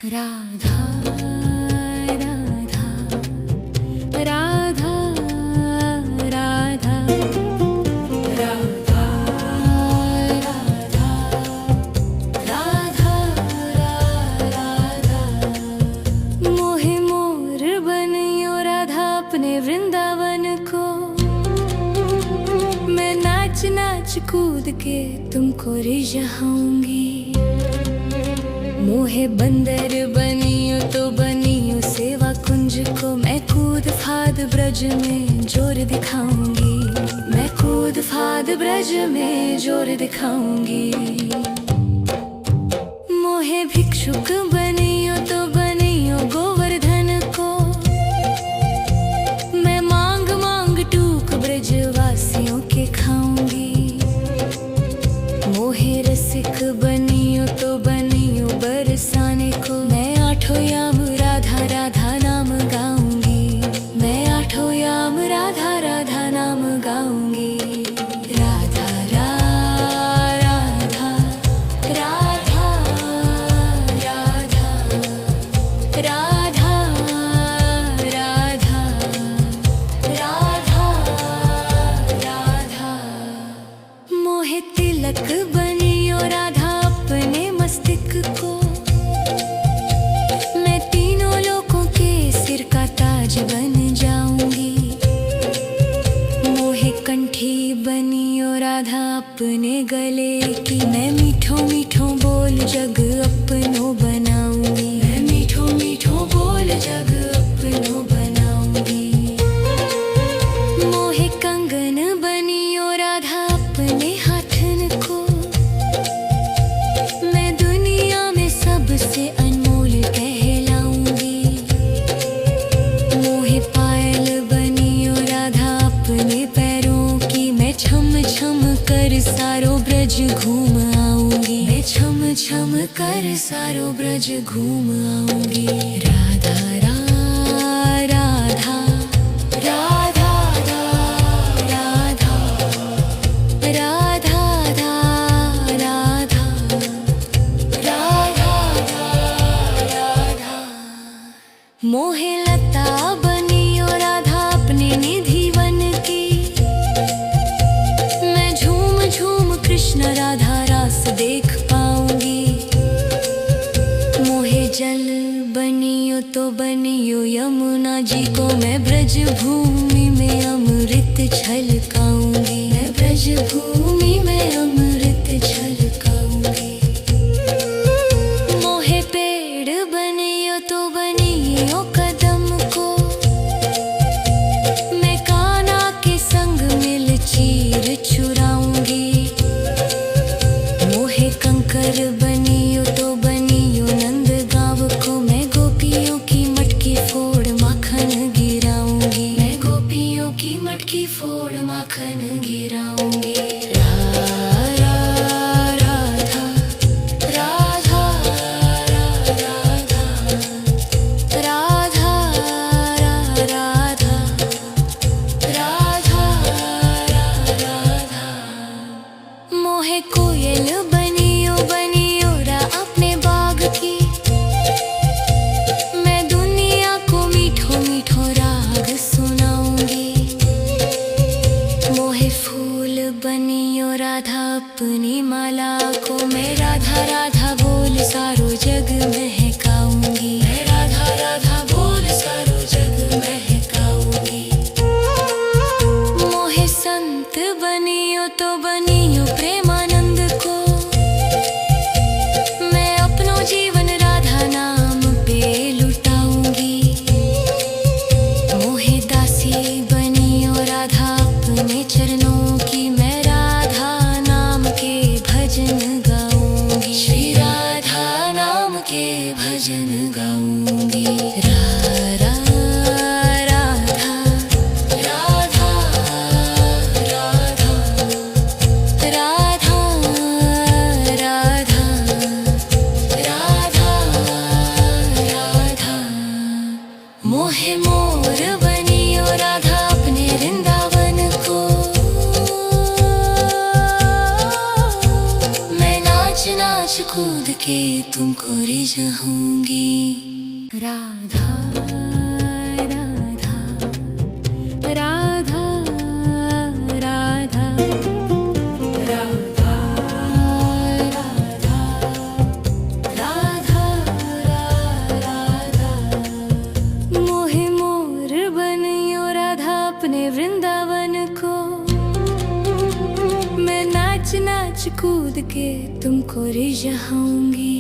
राधा राधा राधा राधा राधा राधा राधा मोहे मोर बनियो राधा अपने वृंदावन को। मैं नाच नाच कूद के तुमको रिझाऊंगी। मोहे बंदर बनियो तो बनियो सेवा कुंज को। मैं कूद फाद ब्रज में जोर दिखाऊंगी। मैं कूद फाद ब्रज में जोर दिखाऊंगी। मोहे भिक्षुक बनियो तो बनियो गोवर्धन को। मैं मांग मांग टूक ब्रज वासियों के खाऊंगी। मोहे रसिक बनियो तो बनियो बरसाने को। मैं आठों याम राधा राधा नाम गाऊंगी। मैं आठों याम राधा राधा नाम गाऊंगी। राधा राधा राधा राधा राधा राधा राधा राधा मोहे तिलक बनियो राधा अपने मस्तिष्क को। मैं तीनों लोगों के सिर का ताज बन जाऊंगी। मोहे कंठी बनियो राधा अपने गले की। मैं मीठो मीठो बोल जग अपनो बनाऊंगी। मैं मीठो मीठो बोल जग अपनो बनाऊंगी। मोहे कंगन बनियो राधा अपने हाथन को। मैं दुनिया में सबसे अनमोल कहलाऊंगी। मोहे पायल बनियो राधा अपने पैरों की। मैं छम छम कर सारो ब्रज घूम आऊंगी। मैं छम छम कर सारो ब्रज घूम आऊंगी। राधा राधा राधा राधा राधा राधा राधा राधा मोहे लता बनियो राधा अपने निधि वन की। मैं झूम झूम कृष्ण राधा रास देख पाऊंगी। मोहे जल बनियो तो बनियो यमुना जी को। मैं ब्रज भूमि में अमृत छलकाऊंगी। मैं ब्रज भूमि में अमृत छलकाऊंगी। मोहे पेड़ बनियो तो बनियो कदम को। मैं कान्हा के संग मिल चीर चुराऊंगी। मोहे कंकर बनियो तो बनियो नंद गाँव को। मैं गोपियों की मटकी फोड़ माखन गिराऊंगी। मैं गोपियों की मटकी फोड़ माखन गिराऊंगी। राधा राधा राधा राधा राधा राधा राधा मोहे कोयल बनियो बनियो रा अपने बाग की। मैं दुनिया को मीठो मीठो राग सुनाऊंगी। मोहे फूल बनियो राधा अपनी माला को। मैं राधा राधा बोल सारो जग महकाऊंगी। मैं राधा राधा बोल सारो जग महकाऊंगी। मोहे संत बनियो तो बनियो प्रेमानंद को। मैं अपनो जीवन राधा नाम पे लुटाऊंगी। मोहे दासी बनियो राधा अपने चरणों की। मैं राधा नाम के भजन गाऊंगी। श्री राधा नाम के भजन गाऊंगी। राधा राधा राधा राधा राधा राधा राधा मोहे मोर बनियो राधा अपने वृंदावन को। मैं नाच नाच कूद के तुमको रिझाऊंगी। राधा राधा राधा राधा राधा राधा राधा मोहे मोर बनियो राधा अपने वृंदावन को। मैं नाच नाच कूद के तुमको रिझाऊंगी।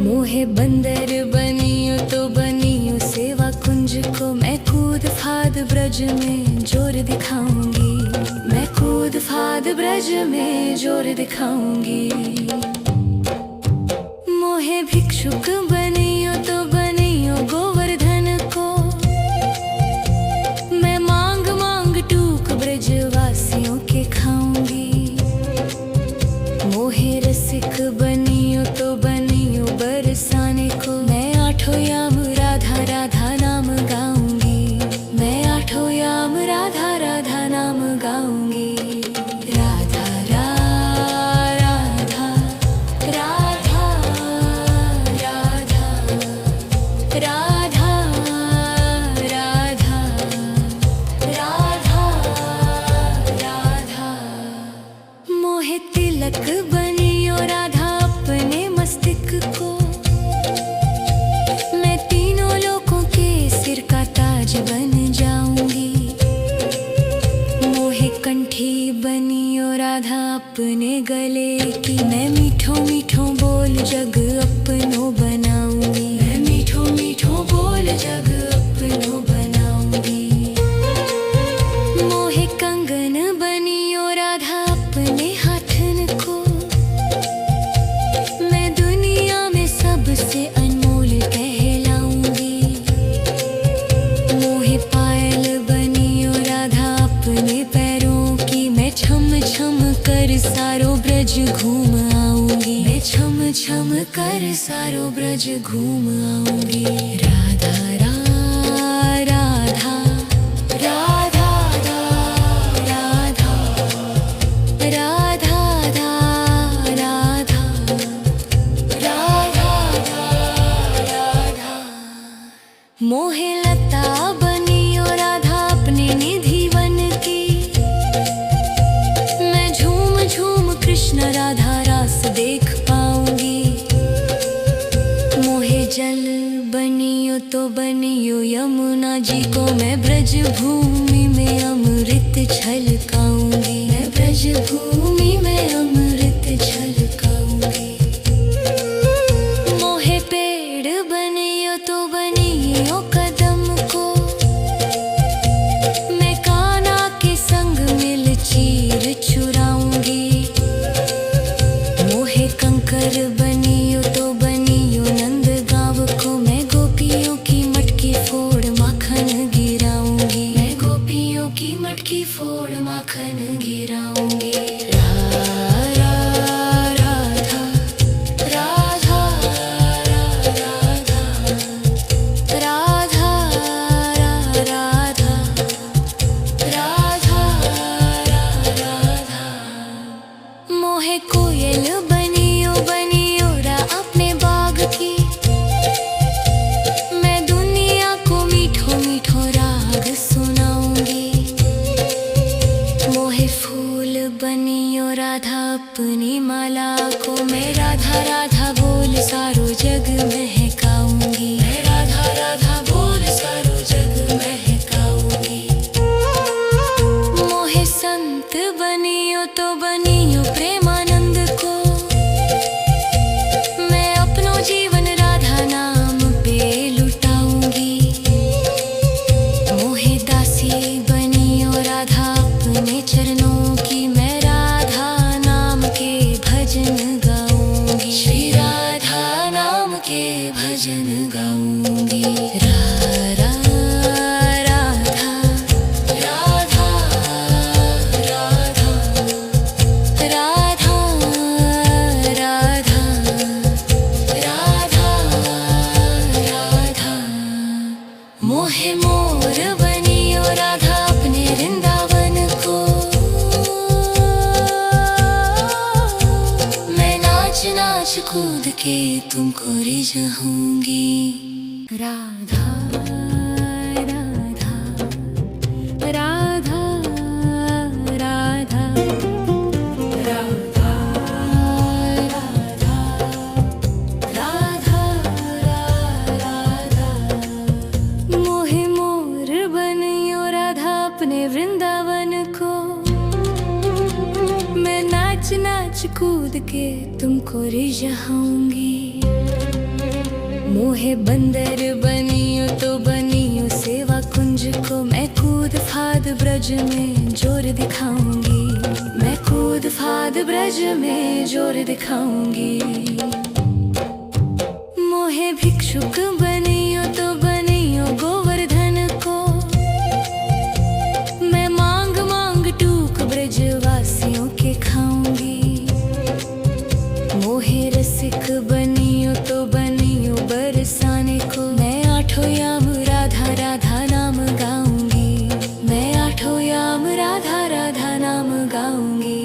मोहे बंदर बनियो तो बनियो सेवा कुंज को। मैं कूद फाद ब्रज में जोर दिखाऊंगी। मैं कूद फाद ब्रज में जोर दिखाऊंगी। मोहे भिक्षुक बनियो तो बनियो गोवर्धन को। मैं मांग मांग टूक ब्रजवासियों के खाऊंगी। मोहे रसिक बनियो तो बनियो बरसाने को। मैं आठों याम राधा राधा नाम गाऊंगी। मैं आठों याम राधा राधा नाम गाऊंगी। राधा राधा राधा राधा राधा राधा राधा राधा मोहे तिलक बनियो राधा अपने मस्तिष्क को। मैं तीनों लोगों के सिर का ताज बन जाऊंगी। मोहे कंठी बनियो राधा अपने गले की। मैं मीठो मीठो बोल जग अपनो बनाऊंगी। मैं मीठो मीठो बोल जग अपनो बनाऊंगी। मोहे कंगन बनियो राधा अपने हाथन को। मैं दुनिया में सबसे अनमोल कहलाऊंगी। मोहे पायल बनियो राधा अपने पैरों की। मैं छम छम कर सारो ब्रज घूम आऊंगी। मैं छम छम कर सारो ब्रज घूम आऊंगी। राधा राधा राधा राधा राधा राधा राधा राधा मोहे लता बनियो राधा अपने निधि वन की। मैं झूम झूम कृष्ण राधा रास देख पाऊंगी। मोहे जल बनियो तो बनियो यमुना जी को। मैं ब्रज भूमि में अमृत छलकाऊंगी। मैं ब्रज भूमि में अमृत छलकाऊंगी। मोहे पेड़ बनियो तो बनियो कदम को। मैं कान्हा के संग मिल चीर चुराऊंगी। मोहे कंकर बनियो तो बनियो नंद गाँव को। मैं गोपियों की मटकी फोड़ माखन गिराऊंगी। मैं गोपियों की मटकी फोड़ माखन गिराऊंगी। राधा राधा राधा राधा राधा राधा राधा राधा मोहे कोयल बनियो बनियो रा अपने बाग की। मैं दुनिया को मीठो मीठो राग सुनाऊंगी। मोहे फूल बनियो राधा अपनी माला को। मैं राधा राधा बोल सारो जग महकाऊंगी। मैं राधा राधा बोल सारो जग महकाऊंगी। मोहे संत बनियो तो बनियो प्रेमानंद को। मैं अपनो जीवन राधा नाम पे लुटाऊंगी। मोहे दासी बनियो राधा अपने चरणों की। मैं राधा नाम के भजन गाऊंगी। श्री राधा नाम के भजन गाऊंगी। राधा राधा राधा राधा राधा राधा राधा राधा मोहे मोर बनियो राधा अपने वृंदावन को। मैं नाच नाच कूद के तुमको रिझाऊंगी। राधा राधा राधा राधा राधा राधा राधा मोहे मोर बनियो राधा अपने वृंदावन को। मैं नाच नाच कूद के तुमको रिझाऊंगी। मोहे बंदर बनियो तो बनियो सेवा कुंज को। मैं कूद फाद ब्रज में जोर दिखाऊंगी। मैं कूद फाद ब्रज में जोर दिखाऊंगी। मोहे भिक्षुक बनियो तो बनियो गोवर्धन को। मैं मांग मांग टूक ब्रजवासियों के खाऊंगी। मोहे रसिक बनियो तो बनियो बरसाने को। मैं आठों याम राधा राधा नाम गाऊंगी। मैं आठों याम राधा राधा नाम गाऊंगी।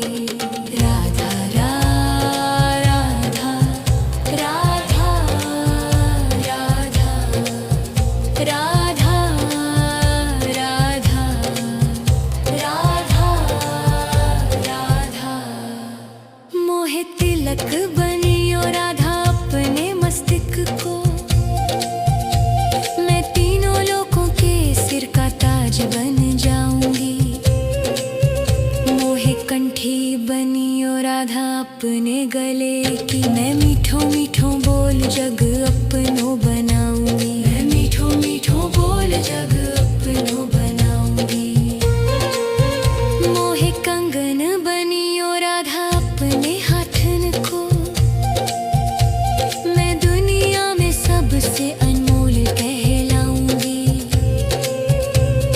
राधा राधा राधा राधा राधा राधा राधा राधा मोहे तिलक बनियो राधा अपने मस्तिष्क को। मैं तीनों लोगों के सिर का ताज बन जाऊंगी। मोहे कंठी बनियो राधा अपने गले की। मैं मीठो मीठो बोल जग अपनो बनाऊंगी। मैं मीठो मीठो बोल जग अपनो बनाऊंगी। मोहे कंगन बनियो राधा अपने हाथन को। मैं दुनिया में सबसे अनमोल कहलाऊंगी।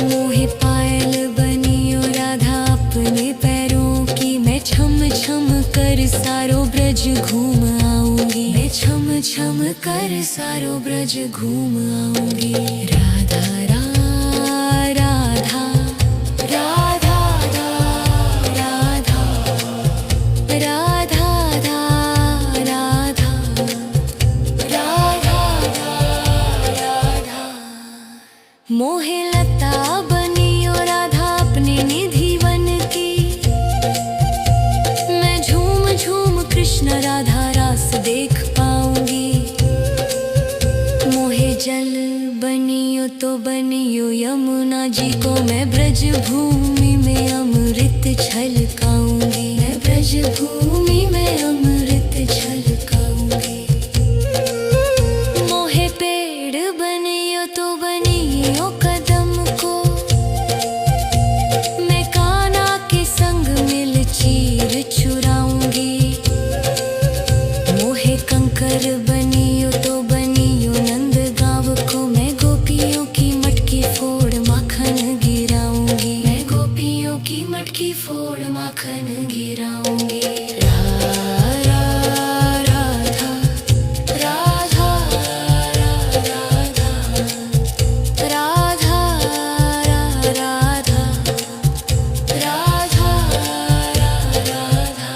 मोहे पायल बनियो राधा अपने पैरों की। मैं छम छम कर सारो ब्रज घूम आऊंगी। मैं छम छम कर सारो ब्रज घूम आऊंगी। राधा राधा राधा राधा राधा राधा राधा राधा मोहे लता बनियो राधा अपने निधि वन की। मैं झूम झूम कृष्ण राधा रास देख पाऊंगी। मोहे जल बनियो तो बनियो यमुना जी को। मैं ब्रज भूमि में अमृत छलकाऊंगी। मैं ब्रज भूमि में अमृत छलकाऊंगी। मोहे पेड़ बनियो तो बनियो कदम को। मैं कान्हा के संग मिल चीर चुराऊंगी। मोहे कंकर बनियो तो बनियो नंद गाँव को। मैं गोपियों की मटकी फोड़ माखन गिराऊंगी। मैं गोपियों की मटकी फोड़ माखन गिराऊंगी। राधा राधा राधा राधा राधा राधा राधा राधा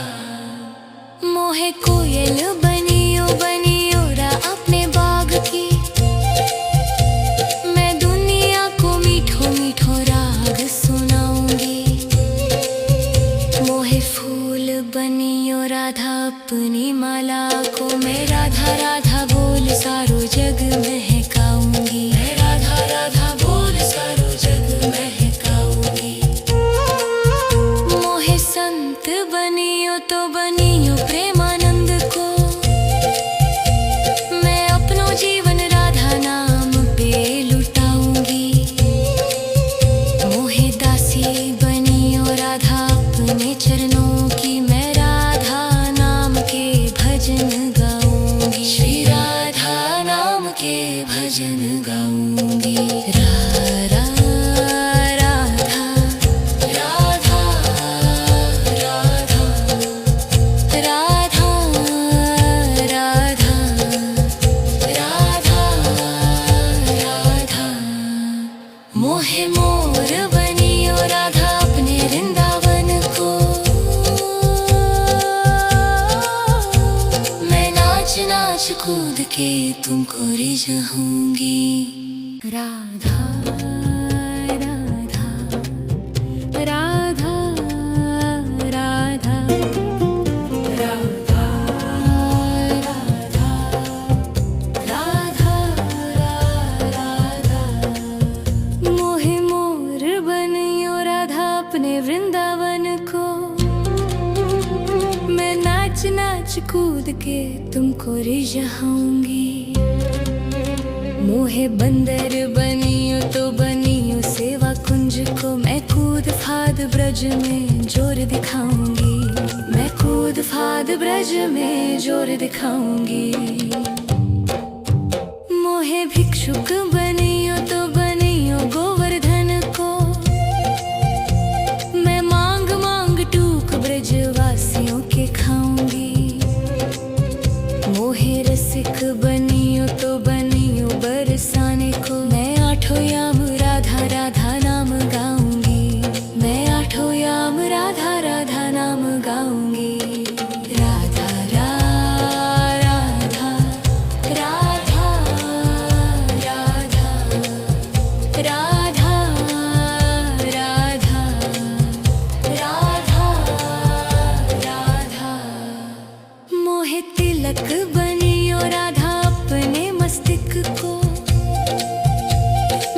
मोहे कोयल बनियो बनियो रा अपने बाग की। मैं दुनिया को मीठो मीठो राग सुनाऊंगी। मोहे फूल बनियो राधा अपनी माला को। मैं राधा राधा बोल सारो जग महकाऊंगी। मैं राधा राधा बोल सारो जग महकाऊंगी। मोहे संत बनियो तो बनियो प्रेमानंद को। मैं अपनो जीवन राधा नाम पे लुटाऊंगी। मोहे दासी बनियो राधा अपने चरणों की। मैं राधा नाम के भजन गाऊंगी। श्री राधा नाम के भजन गाऊंगी। राधा राधा राधा राधा राधा राधा राधा राधा मोहे मोर बनियो राधा अपने वृंदावन को। मैं नाच नाच के तुमको रिझाऊंगी। राधा राधा राधा राधा राधा राधा राधा मोहे मोर बनियो राधा अपने वृंदावन को। मैं नाच नाच कूद के तुमको रिझाऊंगी। मोहे बंदर बनियो तो बनियो सेवा कुंज को। मैं कूद फाद ब्रज में जोर दिखाऊंगी। मैं कूद फाद ब्रज में जोर दिखाऊंगी। मोहे भिक्षुक बनियो तो बनियो गोवर्धन को। मैं मांग मांग टूक ब्रजवासियों के खाऊंगी। मोहे रसिक बनियो तो बनियो बरसाने को। मैं आठों याम राधा राधा नाम गाऊंगी। मैं आठों याम राधा राधा नाम गाऊंगी। राधा राधा राधा राधा राधा राधा राधा राधा मोहे तिलक बनियो राधा अपने मस्तिष्क को।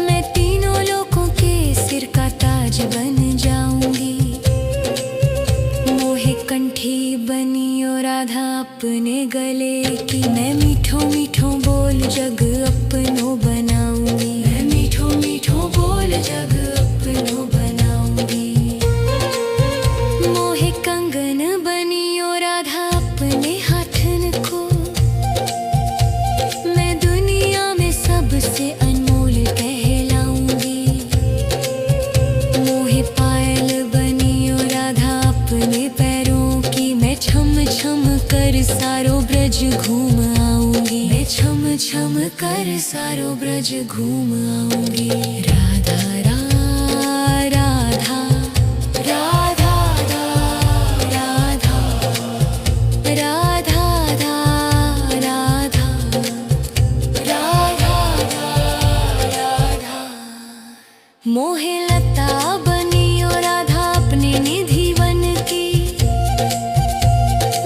मैं तीनों लोगों के सिर का ताज बन जाऊंगी। मोहे कंठी बनियो राधा अपने गले की। मैं मीठो मीठो बोल जग अपनो बनाऊंगी। मैं मीठो मीठो बोल जग अपनो बनाऊंगी। मोहे कंगन बनियो राधा अपने हाथन को। मैं दुनिया में सबसे अनमोल कहलाऊंगी। मोहे पायल बनियो राधा अपने पैरों की। मैं छम छम कर सारो ब्रज घूम आऊंगी। मैं छम छम कर सारो ब्रज घूम आऊंगी। राधा राधा राधा राधा राधा राधा राधा राधा मोहे लता बनियो राधा अपने निधि वन की।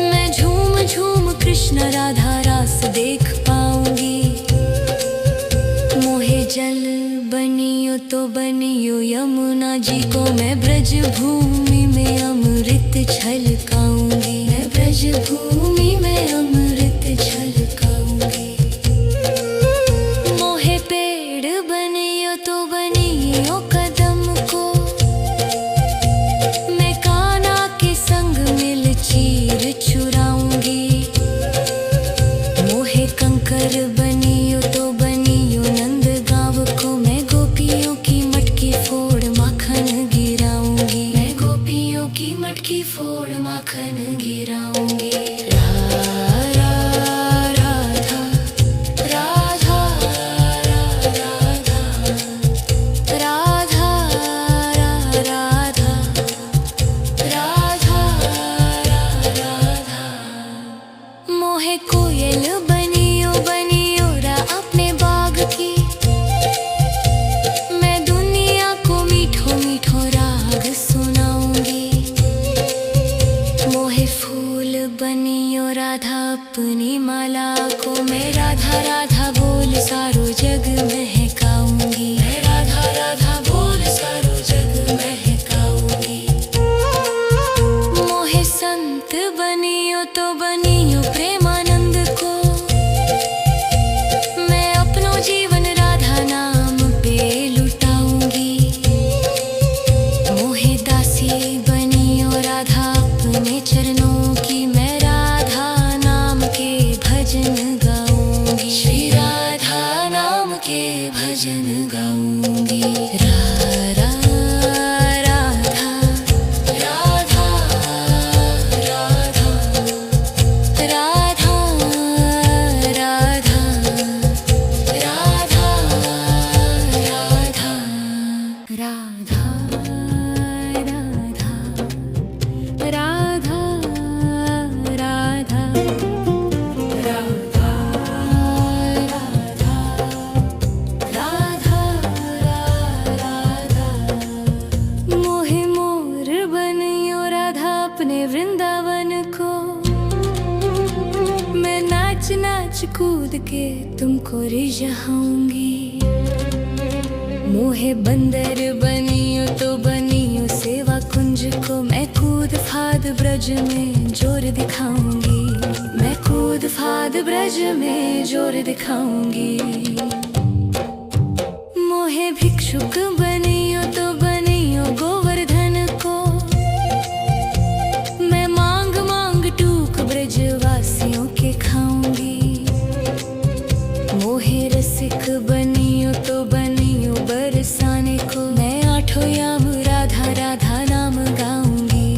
मैं झूम झूम कृष्ण राधा रास देख पाऊंगी। मोहे जल बनियो तो बनियो यमुना जी को। मैं ब्रज भूमि में अमृत छलकाऊंगी। मैं ब्रज भूमि में अमृत छलकाऊंगी। मोहे पेड़ बनियो तो बनियो कदम को। मैं कान्हा के संग मिल चीर चुराऊंगी। मोहे कंकर बनियो तो बनियो नंद गांव को। मैं गोपियों की मटकी फोड़ माखन गिराऊंगी। मैं गोपियों की मटकी फोड़ माखन गिराऊंगी। राधा राधा राधा राधा राधा राधा राधा मोहे कोयल बनियो बनियो रा अपने बाग की। मैं दुनिया को मीठो मीठो राग सुनाऊंगी। मोहे फूल बनियो राधा अपनी माला को। मैं राधा राधा बोल सारो जग महकाऊंगी। मैं राधा राधा बोल सारो जग महकाऊंगी। मोहे संत बनियो तो बनियो प्रेमानंद को। मैं अपनो जीवन राधा नाम पे लुटाऊंगी। मोहे दासी बनियो राधा अपने चरणों की। मैं राधा नाम के भजन गाऊंगी। श्री राधा नाम के भजन गाऊंगी। राधा राधा राधा राधा राधा राधा राधा राधा राधा राधा राधा राधा तुमको रिझाऊंगी। मोहे बंदर बनियो तो बनियो सेवा कुंज को, मैं कूद फाद ब्रज में जोर दिखाऊंगी। मैं कूद फाद ब्रज में जोर दिखाऊंगी। मोहे भिक्षुक बनियो तो बनियो गोवर्धन को, मैं मांग मांग टूक ब्रजवासियों के खाऊंगी। मोहे रसिक बनियो तो बनियो बरसाने को, मैं आठों याम राधा राधा नाम गाऊंगी।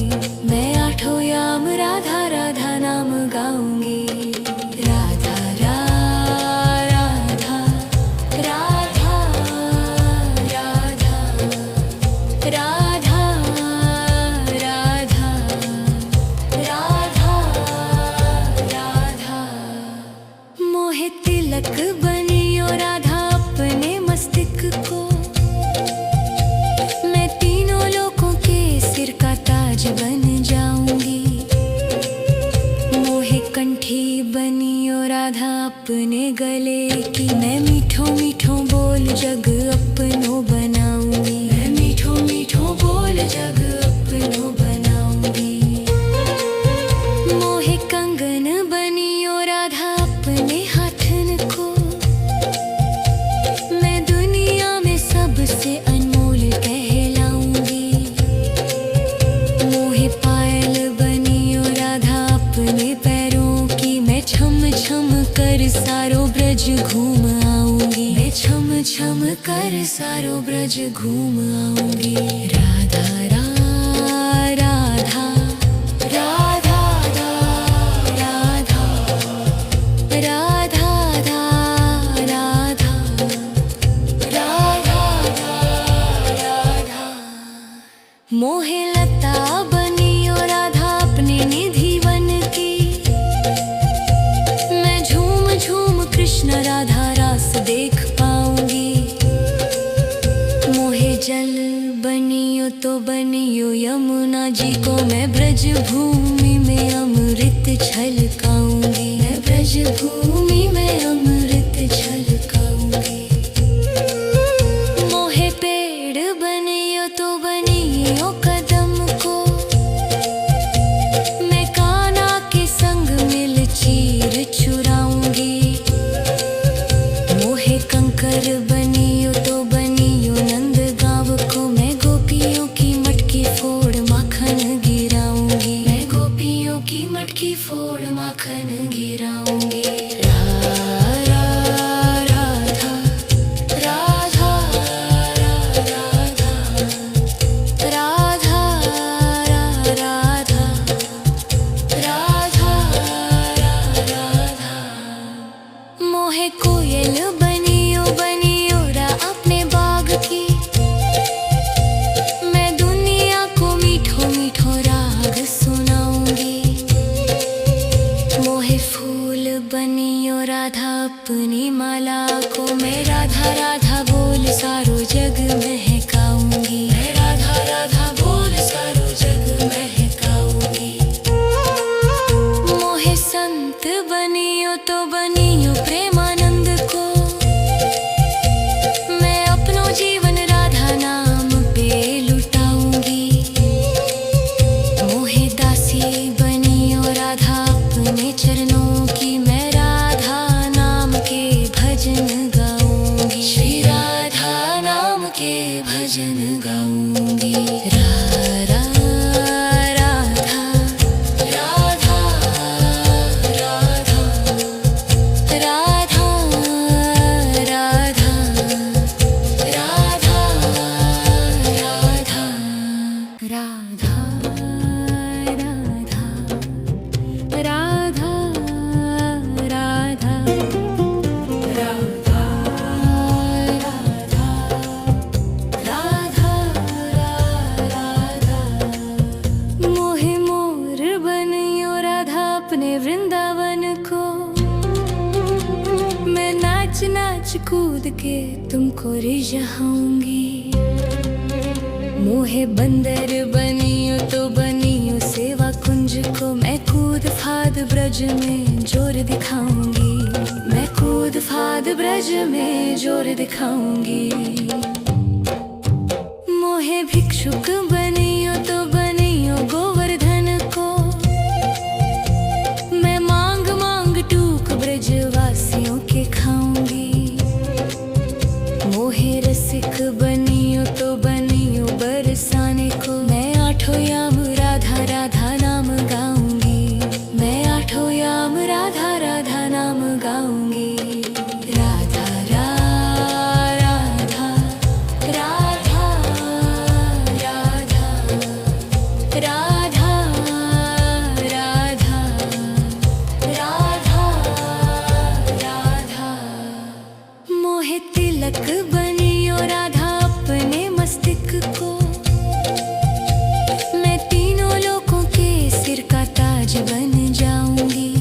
मैं आठों याम राधा राधा नाम गाऊंगी। राधा राधा राधा राधा राधा राधा राधा राधा। मोहे तिलक बनियो राधा अपने मस्तिष्क को, मैं तीनों लोगों के सिर का ताज बन जाऊंगी। मोहे कंठी बनियो राधा अपने गले की, मैं मीठो मीठो बोल जग अपनो बनाऊंगी। मैं मीठो मीठो बोल जग अपनो बनाऊंगी। मोहे कंगन बनियो राधा अपने हाथन को, मैं दुनिया में सबसे अनमोल कहलाऊंगी। मोहे पायल बनियो राधा अपने पैरों की, मैं छम छम कर सारो ब्रज घूम आऊंगी। मैं छम छम कर सारो ब्रज घूम आऊंगी। राधा राधा राधा राधा राधा राधा राधा राधा राधा। मोहे लता बनियो राधा अपने निधि वन की, मैं झूम झूम कृष्ण राधा रास देख पाऊंगी। मोहे जल बनियो तो बनियो यमुना जी को, मैं ब्रज भूमि में अमृत छलकाऊंगी। मैं ब्रज भूमि में अमृत छलकाऊंगी। मोहे पेड़ बनियो तो बनियो कदम को, मैं कान्हा के संग मिल चीर चुराऊंगी। मोहे कंकर बनियो तो बनियो नंद गाँव को, मैं गोपियों की मटकी फोड़ माखन गिराऊंगी। मैं गोपियों की मटकी फोड़ माखन गिराऊंगी। राधा राधा राधा राधा राधा राधा राधा राधा। मोहे कोयल बनियो बनियो रा अपने बाग की, मैं दुनिया को मीठो मीठो राग सुनाऊंगी। मोहे फूल बनियो राधा अपनी माला को, मैं राधा राधा बोल सारो जग महकाऊंगी। मैं राधा राधा बोल सारो जग महकाऊंगी। मोहे संत बनियो तो बनियो प्रेमानंद को, मैं अपनो जीवन राधा नाम पे लुटाऊंगी। मोहे दासी बनियो राधा अपने चरणों की, मैं राधा नाम के भजन गाऊंगी। श्री राधा नाम के भजन गाऊंगी। राधा राधा राधा राधा राधा राधा राधा राधा राधा राधा राधा राधा राधा राधा। मोहे मोर बनियो राधा अपने वृंदावन को, मैं नाच नाच कूद के तुमको रिझाऊंगी। मोहे बंदर बनियो तो बनियो सेवा कुंज को, मैं कूद फाद ब्रज में जोर दिखाऊंगी। मैं कूद फाद ब्रज में जोर दिखाऊंगी। मोहे भिक्षुक बनियो तो बनियो गोवर्धन को, मैं मांग मांग टूक ब्रजवासियों के खाऊंगी। मोहे रसिक बनियो तो बनियो बरसाने को, मैं आठों याम राधा राधा नाम गाऊंगी। मैं आठों याम राधा राधा नाम गाऊंगी। राधा राधा राधा राधा राधा राधा राधा राधा। मोहे तिलक बनियो राधा अपने मस्तिष्क को, मैं तीनों लोगों के सिर का ताज बन जाऊंगी।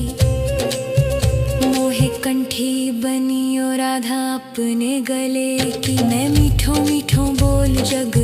मोहे कंठी बनियो राधा अपने गले की, मैं मीठों मीठों बोल जग